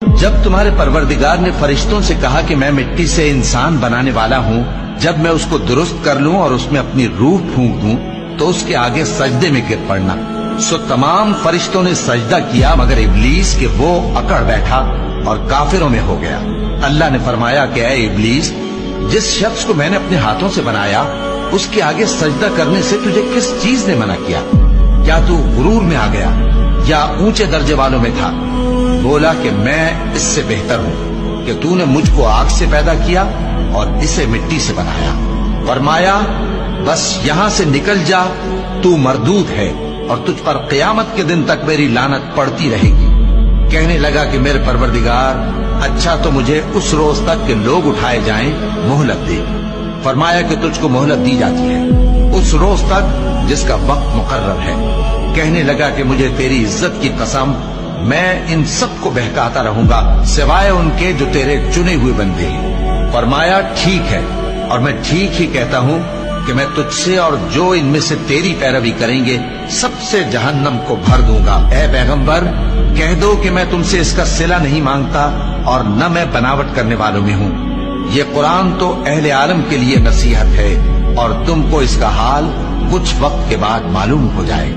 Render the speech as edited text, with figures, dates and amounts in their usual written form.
جب تمہارے پروردگار نے فرشتوں سے کہا کہ میں مٹی سے انسان بنانے والا ہوں، جب میں اس کو درست کر لوں اور اس میں اپنی روح پھونک دوں تو اس کے آگے سجدے میں گر پڑنا، سو تمام فرشتوں نے سجدہ کیا مگر ابلیس کہ وہ اکڑ بیٹھا اور کافروں میں ہو گیا۔ اللہ نے فرمایا کہ اے ابلیس، جس شخص کو میں نے اپنے ہاتھوں سے بنایا اس کے آگے سجدہ کرنے سے تجھے کس چیز نے منع کیا؟ کیا تو غرور میں آ گیا یا اونچے درجے والوں میں تھا؟ بولا کہ میں اس سے بہتر ہوں کہ تو نے مجھ کو آگ سے پیدا کیا اور اسے مٹی سے بنایا۔ فرمایا بس یہاں سے نکل جا، تو مردود ہے اور تجھ پر قیامت کے دن تک میری لعنت پڑتی رہے گی۔ کہنے لگا کہ میرے پروردگار، اچھا تو مجھے اس روز تک کہ لوگ اٹھائے جائیں مہلت دے۔ فرمایا کہ تجھ کو مہلت دی جاتی ہے اس روز تک جس کا وقت مقرر ہے۔ کہنے لگا کہ مجھے تیری عزت کی قسم، میں ان سب کو بہکاتا رہوں گا سوائے ان کے جو تیرے چنے ہوئے بندے ہیں۔ فرمایا ٹھیک ہے، اور میں ٹھیک ہی کہتا ہوں کہ میں تجھ سے اور جو ان میں سے تیری پیروی کریں گے سب سے جہنم کو بھر دوں گا۔ اے پیغمبر، کہہ دو کہ میں تم سے اس کا صلہ نہیں مانگتا اور نہ میں بناوٹ کرنے والوں میں ہوں۔ یہ قرآن تو اہل عالم کے لیے نصیحت ہے اور تم کو اس کا حال کچھ وقت کے بعد معلوم ہو جائے۔